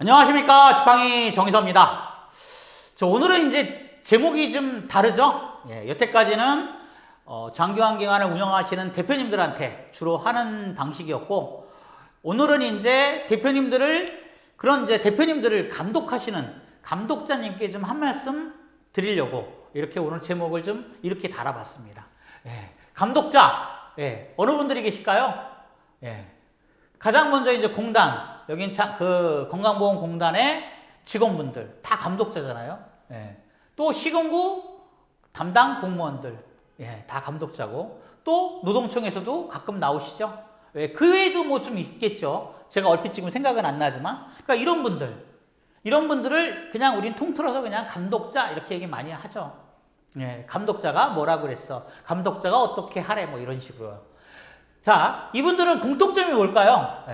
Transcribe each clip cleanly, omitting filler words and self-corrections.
안녕하십니까. 지팡이 정의서입니다. 오늘은 이제 제목이 좀 다르죠. 여태까지는 장기화 기관을 운영하시는 대표님들한테 주로 하는 방식이었고, 오늘은 이제 대표님들을 감독하시는 감독자님께 좀 한 말씀 드리려고 이렇게 오늘 제목을 좀 이렇게 달아봤습니다. 감독자, 어느 분들이 계실까요? 가장 먼저 이제 공단, 여긴 그 건강보험공단의 직원분들 다 감독자잖아요. 또 시군구 담당 공무원들 다 감독자고, 또 노동청에서도 가끔 나오시죠. 그 외에도 뭐 좀 있겠죠. 제가 얼핏 지금 생각은 안 나지만, 그러니까 이런 분들을 그냥 우린 통틀어서 그냥 감독자 이렇게 얘기 많이 하죠. 감독자가 뭐라 그랬어, 감독자가 어떻게 하래, 뭐 이런 식으로. 자, 이분들은 공통점이 뭘까요?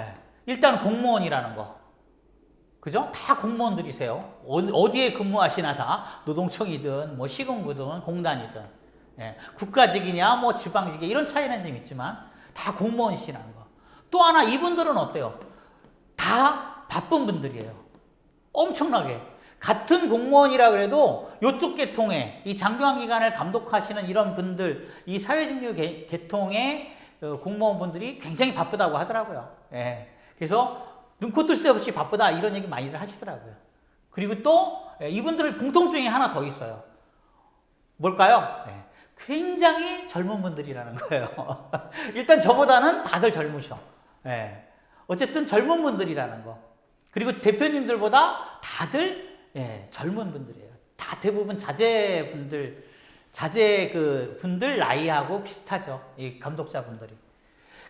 일단 공무원이라는 거. 그죠? 다 공무원들이세요. 어디에 근무하시나 다 노동청이든 뭐 시군구든 공단이든 국가직이냐 뭐 지방직이냐 이런 차이는 좀 있지만 다 공무원이시라는 거. 또 하나, 이분들은 어때요? 다 바쁜 분들이에요. 엄청나게. 같은 공무원이라 그래도 이쪽 계통에 이 장기화 기관을 감독하시는 이런 분들, 이 사회직무 계통의 공무원분들이 굉장히 바쁘다고 하더라고요. 그래서 눈코 뜰 새 없이 바쁘다 이런 얘기 많이들 하시더라고요. 그리고 또 이분들 공통점이 하나 더 있어요. 뭘까요? 굉장히 젊은 분들이라는 거예요. 일단 저보다는 다들 젊으셔. 어쨌든 젊은 분들이라는 거. 그리고 대표님들보다 다들 젊은 분들이에요. 다 대부분 자제분들 나이하고 비슷하죠. 이 감독자분들이.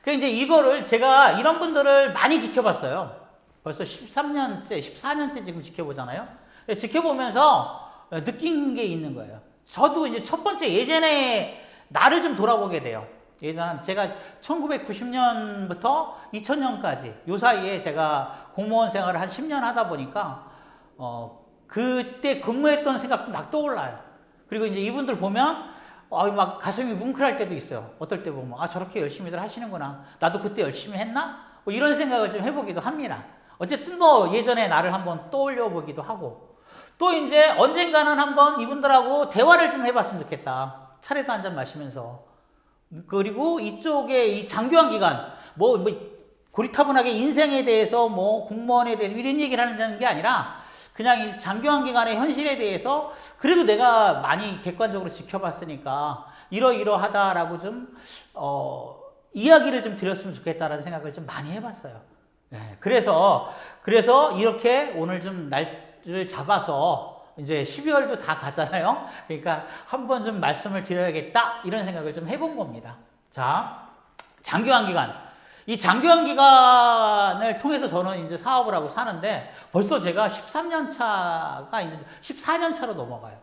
그러니까 이제 이거를 제가 이런 분들을 많이 지켜봤어요. 벌써 13년째, 14년째 지금 지켜보잖아요. 지켜보면서 느낀 게 있는 거예요. 저도 이제 첫 번째 예전에 나를 좀 돌아보게 돼요. 예전에 제가 1990년부터 2000년까지 요 사이에 제가 공무원 생활을 한 10년 하다 보니까 그때 근무했던 생각도 막 떠올라요. 그리고 이제 이분들 보면 막 가슴이 뭉클할 때도 있어요. 어떨 때 보면 저렇게 열심히들 하시는구나. 나도 그때 열심히 했나? 뭐 이런 생각을 좀 해보기도 합니다. 어쨌든 뭐 예전에 나를 한번 떠올려 보기도 하고, 또 이제 언젠가는 한번 이분들하고 대화를 좀 해봤으면 좋겠다. 차례도 한잔 마시면서. 그리고 이쪽에 이 장기화 기관 뭐 고리타분하게 인생에 대해서 뭐 공무원에 대해서 이런 얘기를 하는 게 아니라 그냥 이 장기화 기관의 현실에 대해서 그래도 내가 많이 객관적으로 지켜봤으니까 이러이러하다라고 좀 이야기를 좀 드렸으면 좋겠다라는 생각을 좀 많이 해봤어요. 그래서 이렇게 오늘 좀 날을 잡아서 이제 12월도 다 가잖아요. 그러니까 한번 좀 말씀을 드려야겠다 이런 생각을 좀 해본 겁니다. 자, 장기화 기관. 이 장기화 기관을 통해서 저는 이제 사업을 하고 사는데 벌써 제가 13년 차가 이제 14년 차로 넘어가요.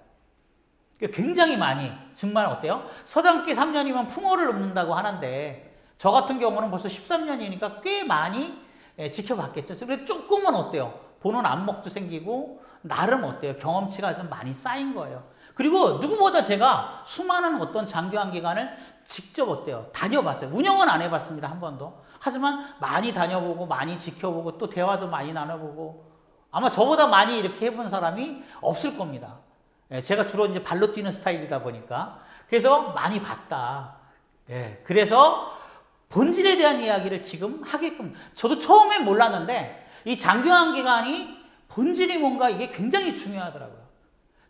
굉장히 많이, 정말 어때요? 서당기 3년이면 풍어를 넘는다고 하는데 저 같은 경우는 벌써 13년이니까 꽤 많이 지켜봤겠죠. 그래서 조금은 어때요? 보는 안목도 생기고 나름 어때요? 경험치가 좀 많이 쌓인 거예요. 그리고 누구보다 제가 수많은 어떤 장기화 기관을 직접 어때요? 다녀봤어요. 운영은 안 해봤습니다. 한 번도. 하지만 많이 다녀보고 많이 지켜보고 또 대화도 많이 나눠보고, 아마 저보다 많이 이렇게 해본 사람이 없을 겁니다. 제가 주로 이제 발로 뛰는 스타일이다 보니까. 그래서 많이 봤다. 그래서 본질에 대한 이야기를 지금 하게끔, 저도 처음엔 몰랐는데 이 장기화 기관이 본질이 뭔가 이게 굉장히 중요하더라고요.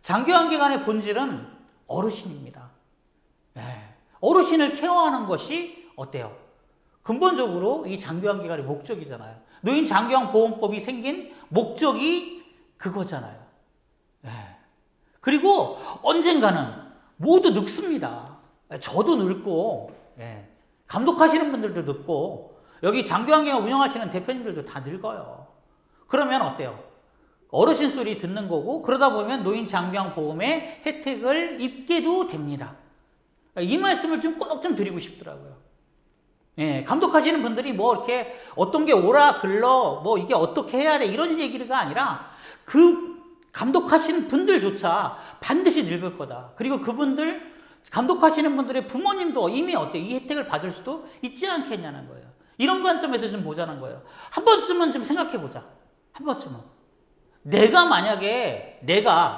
장기화 기관의 본질은 어르신입니다. 어르신을 케어하는 것이 어때요? 근본적으로 이 장기화 기관의 목적이잖아요. 노인 장기화 보험법이 생긴 목적이 그거잖아요. 그리고 언젠가는 모두 늙습니다. 저도 늙고, 감독하시는 분들도 늙고, 여기 장기화 기관 운영하시는 대표님들도 다 늙어요. 그러면 어때요? 어르신 소리 듣는 거고, 그러다 보면 노인 장기화 보험의 혜택을 입게도 됩니다. 이 말씀을 좀 꼭 좀 드리고 싶더라고요. 감독하시는 분들이 뭐 이렇게 어떤 게 옳아 글러 뭐 이게 어떻게 해야 돼 이런 얘기가 아니라 그 감독하시는 분들조차 반드시 늙을 거다. 그리고 그분들 감독하시는 분들의 부모님도 이미 어때 이 혜택을 받을 수도 있지 않겠냐는 거예요. 이런 관점에서 좀 보자는 거예요. 한 번쯤은 좀 생각해 보자. 한 번쯤은. 내가 만약에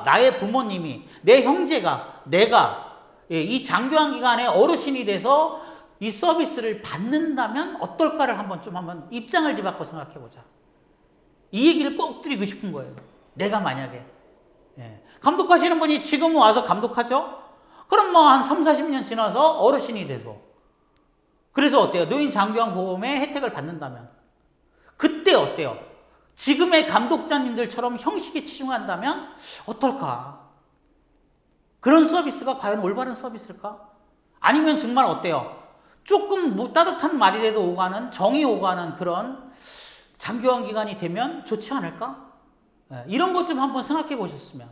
나의 부모님이, 내 형제가, 내가 이 장교환 기간에 어르신이 돼서 이 서비스를 받는다면 어떨까를 한번 입장을 뒤바꿔 생각해 보자. 이 얘기를 꼭 드리고 싶은 거예요. 내가 만약에 감독하시는 분이 지금 와서 감독하죠? 그럼 뭐 한 3, 40년 지나서 어르신이 돼서, 그래서 어때요? 노인 장교환 보험의 혜택을 받는다면 그때 어때요? 지금의 감독자님들처럼 형식에 치중한다면 어떨까? 그런 서비스가 과연 올바른 서비스일까? 아니면 정말 어때요? 조금 뭐 따뜻한 말이라도 오가는, 정이 오가는 그런 장교환 기간이 되면 좋지 않을까? 이런 것 좀 한번 생각해 보셨으면,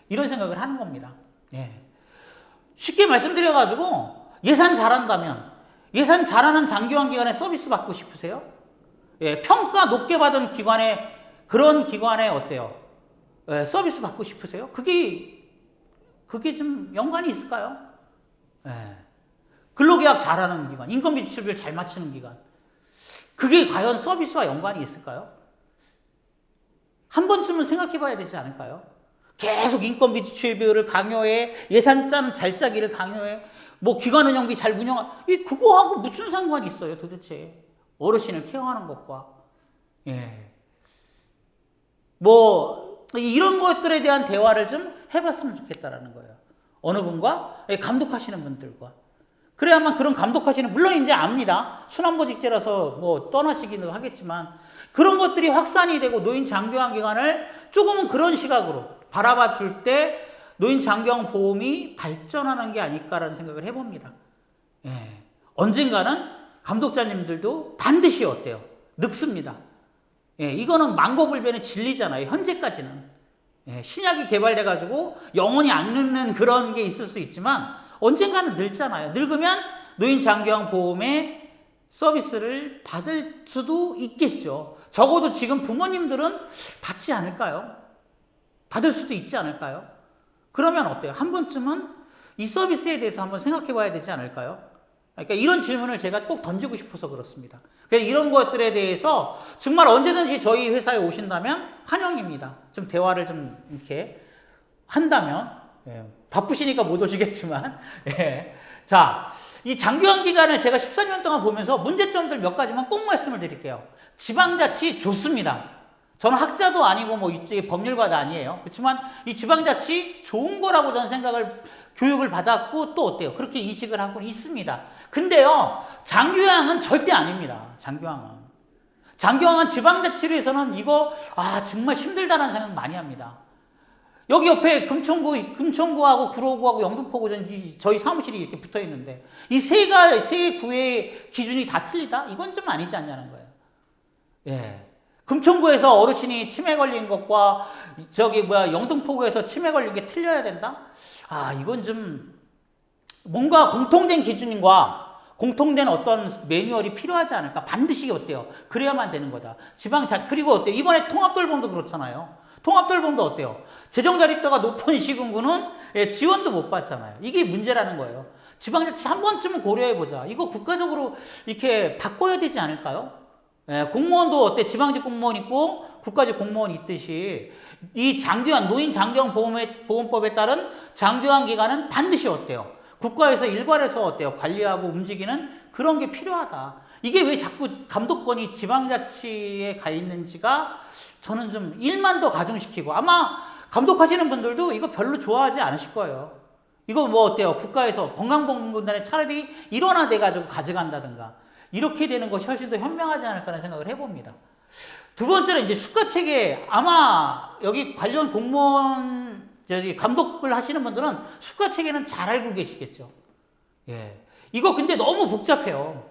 이런 생각을 하는 겁니다. 쉽게 말씀드려가지고 예산 잘한다면, 예산 잘하는 장교환 기관에 서비스 받고 싶으세요? 평가 높게 받은 기관에, 그런 기관에 어때요? 서비스 받고 싶으세요? 그게 좀 연관이 있을까요? 근로계약 잘하는 기관, 인건비 지출비를 잘 맞추는 기관, 그게 과연 서비스와 연관이 있을까요? 한 번쯤은 생각해 봐야 되지 않을까요? 계속 인건비 지출비를 강요해, 예산 잘 짜기를 강요해, 뭐 기관 운영비 잘 그거하고 무슨 상관이 있어요 도대체? 어르신을 케어하는 것과. 뭐 이런 것들에 대한 대화를 좀 해봤으면 좋겠다라는 거예요. 어느 분과? 감독하시는 분들과. 그래야만 그런 감독하시는, 물론 이제 압니다. 순환보직제라서 뭐 떠나시기는 하겠지만, 그런 것들이 확산이 되고 노인 장교환 기간을 조금은 그런 시각으로 바라봐 줄 때 노인 장교환 보험이 발전하는 게 아닐까라는 생각을 해봅니다. 언젠가는 감독자님들도 반드시 어때요? 늙습니다. 이거는 만고불변의 진리잖아요. 현재까지는. 신약이 개발돼가지고 영원히 안 늙는 그런 게 있을 수 있지만 언젠가는 늙잖아요. 늙으면 노인 장교환 보험의 서비스를 받을 수도 있겠죠. 적어도 지금 부모님들은 받지 않을까요? 받을 수도 있지 않을까요? 그러면 어때요? 한 번쯤은 이 서비스에 대해서 한번 생각해 봐야 되지 않을까요? 그러니까 이런 질문을 제가 꼭 던지고 싶어서 그렇습니다. 그래서 이런 것들에 대해서 정말 언제든지 저희 회사에 오신다면 환영입니다. 좀 대화를 좀 이렇게 한다면, 바쁘시니까 못 오시겠지만, 자, 이 장교환 기간을 제가 14년 동안 보면서 문제점들 몇 가지만 꼭 말씀을 드릴게요. 지방자치 좋습니다. 저는 학자도 아니고 뭐 이쪽에 법률가도 아니에요. 그렇지만 이 지방자치 좋은 거라고 저는 교육을 받았고, 또 어때요? 그렇게 인식을 하고 있습니다. 근데요, 장교환은 절대 아닙니다. 장교환은 지방자치로 해서는 이거 정말 힘들다는 생각 많이 합니다. 여기 옆에 금천구하고 구로구하고 영등포구 저희 사무실이 이렇게 붙어 있는데 이 세 구의 기준이 다 틀리다? 이건 좀 아니지 않냐는 거예요. 금천구에서 어르신이 치매 걸린 것과 영등포구에서 치매 걸린 게 틀려야 된다? 이건 좀 뭔가 공통된 기준과 공통된 어떤 매뉴얼이 필요하지 않을까? 반드시 어때요? 그래야만 되는 거다. 그리고 어때요? 이번에 통합돌봄도 그렇잖아요. 통합돌봄도 어때요? 재정자립도가 높은 시군구는 지원도 못 받잖아요. 이게 문제라는 거예요. 지방자치 한 번쯤은 고려해보자. 이거 국가적으로 이렇게 바꿔야 되지 않을까요? 공무원도 어때? 지방직 공무원 있고 국가직 공무원 있듯이 이 노인 장교환 보험법에 따른 장교환 기간은 반드시 어때요? 국가에서 일괄해서 어때요? 관리하고 움직이는 그런 게 필요하다. 이게 왜 자꾸 감독권이 지방자치에 가 있는지가 저는 좀 일만 더 가중시키고, 아마 감독하시는 분들도 이거 별로 좋아하지 않으실 거예요. 이거 뭐 어때요? 국가에서 건강보험공단에 차라리 일원화돼가지고 가져간다든가 이렇게 되는 것이 훨씬 더 현명하지 않을까라는 생각을 해봅니다. 두 번째는 이제 수가체계, 아마 여기 관련 공무원 감독을 하시는 분들은 수가체계는 잘 알고 계시겠죠. 이거 근데 너무 복잡해요.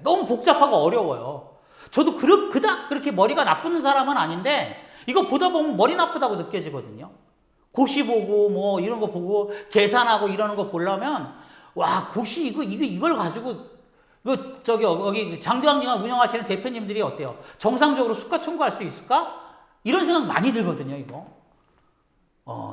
너무 복잡하고 어려워요. 저도 그닥 그렇게 머리가 나쁜 사람은 아닌데 이거 보다 보면 머리 나쁘다고 느껴지거든요. 고시 보고 뭐 이런 거 보고 계산하고 이러는 거 보려면 고시 이걸 가지고 여기 장교환 기간 운영하시는 대표님들이 어때요? 정상적으로 수가 청구할 수 있을까? 이런 생각 많이 들거든요,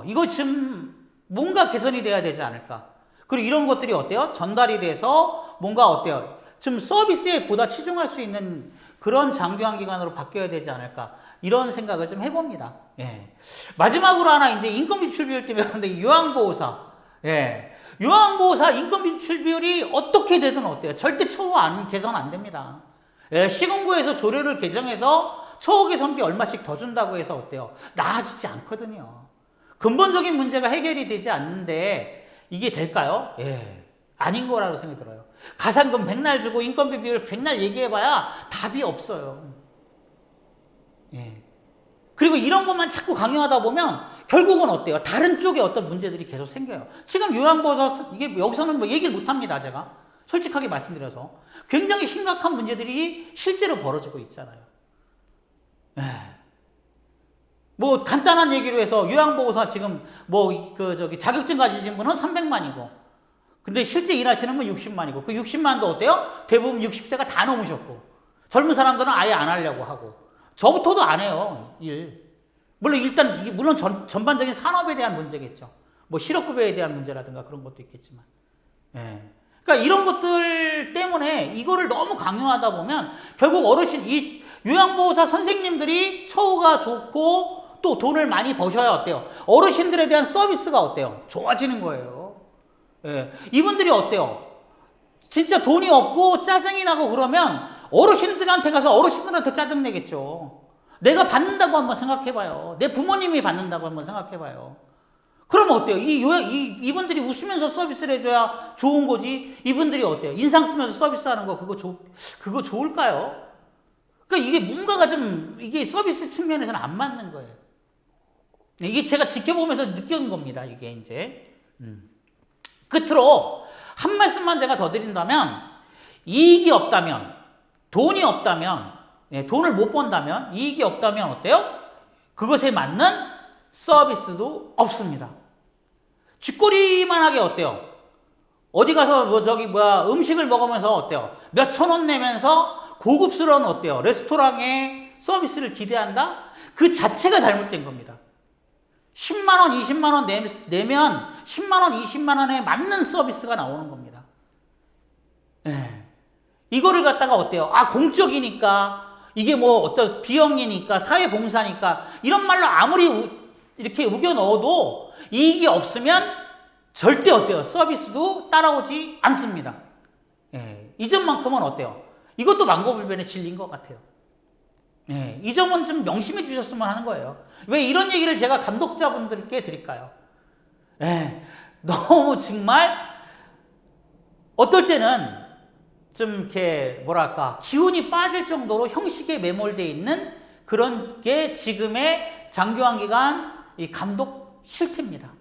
이거 좀 뭔가 개선이 돼야 되지 않을까? 그리고 이런 것들이 어때요? 전달이 돼서 뭔가 어때요? 좀 서비스에 보다 치중할 수 있는 그런 장기화 기관으로 바뀌어야 되지 않을까 이런 생각을 좀 해봅니다. 예. 마지막으로 하나 이제 인건비 지출 비율 때문에 그런데 요양보호사, 예. 요양보호사 인건비 지출 비율이 어떻게 되든 어때요? 절대 처우 개선 안 됩니다. 예. 시군구에서 조례를 개정해서 처우 개선비 얼마씩 더 준다고 해서 어때요? 나아지지 않거든요. 근본적인 문제가 해결이 되지 않는데 이게 될까요? 예. 아닌 거라고 생각이 들어요. 가산금 백날 주고 인건비 비율 백날 얘기해봐야 답이 없어요. 예. 그리고 이런 것만 자꾸 강요하다 보면 결국은 어때요? 다른 쪽에 어떤 문제들이 계속 생겨요. 지금 요양보호사, 이게 여기서는 뭐 얘기를 못 합니다, 제가. 솔직하게 말씀드려서. 굉장히 심각한 문제들이 실제로 벌어지고 있잖아요. 예. 뭐 간단한 얘기로 해서 요양보호사 지금 자격증 가지신 분은 300만이고 근데 실제 일하시는 분 60만이고 그 60만도 어때요? 대부분 60세가 다 넘으셨고 젊은 사람들은 아예 안 하려고 하고 저부터도 안 해요, 일. 물론 전반적인 산업에 대한 문제겠죠. 뭐 실업급여에 대한 문제라든가 그런 것도 있겠지만. 예. 그러니까 이런 것들 때문에 이거를 너무 강요하다 보면 결국 이 요양보호사 선생님들이 처우가 좋고 또 돈을 많이 버셔야 어때요? 어르신들에 대한 서비스가 어때요? 좋아지는 거예요. 예. 이분들이 어때요? 진짜 돈이 없고 짜증이 나고 그러면 어르신들한테 가서 어르신들한테 짜증내겠죠. 내가 받는다고 한번 생각해봐요. 내 부모님이 받는다고 한번 생각해봐요. 그러면 어때요? 이분들이 웃으면서 서비스를 해줘야 좋은 거지. 이분들이 어때요? 인상 쓰면서 서비스하는 거 그거 좋을까요? 그러니까 이게 뭔가가 이게 서비스 측면에서는 안 맞는 거예요. 이게 제가 지켜보면서 느낀 겁니다. 이게 이제. 끝으로 한 말씀만 제가 더 드린다면 이익이 없다면 돈이 없다면 돈을 못 번다면 이익이 없다면 어때요? 그것에 맞는 서비스도 없습니다. 쥐꼬리만 하게 어때요? 어디 가서 음식을 먹으면서 어때요? 몇 천 원 내면서 고급스러운 어때요? 레스토랑의 서비스를 기대한다? 그 자체가 잘못된 겁니다. 10만 원, 20만 원 내면 10만 원, 20만 원에 맞는 서비스가 나오는 겁니다. 예. 이거를 갖다가 어때요? 공적이니까 이게 뭐 어떤 비영리니까 사회봉사니까 이런 말로 아무리 이렇게 우겨 넣어도 이익이 없으면 절대 어때요? 서비스도 따라오지 않습니다. 예. 이 점만큼은 어때요? 이것도 망고불변의 진리인 것 같아요. 예. 이 점은 좀 명심해 주셨으면 하는 거예요. 왜 이런 얘기를 제가 감독자분들께 드릴까요? 예. 너무 정말 어떨 때는 좀 이렇게 기운이 빠질 정도로 형식에 매몰되어 있는 그런 게 지금의 장교환 기관 이 감독 실태입니다.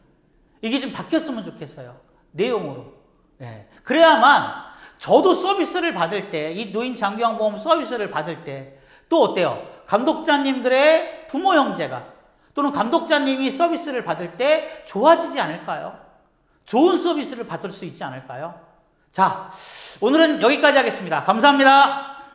이게 좀 바뀌었으면 좋겠어요. 내용으로. 예. 그래야만 저도 서비스를 받을 때, 이 노인 장교환보험 서비스를 받을 때 또 어때요? 감독자님들의 부모 형제가 또는 감독자님이 서비스를 받을 때 좋아지지 않을까요? 좋은 서비스를 받을 수 있지 않을까요? 자, 오늘은 여기까지 하겠습니다. 감사합니다.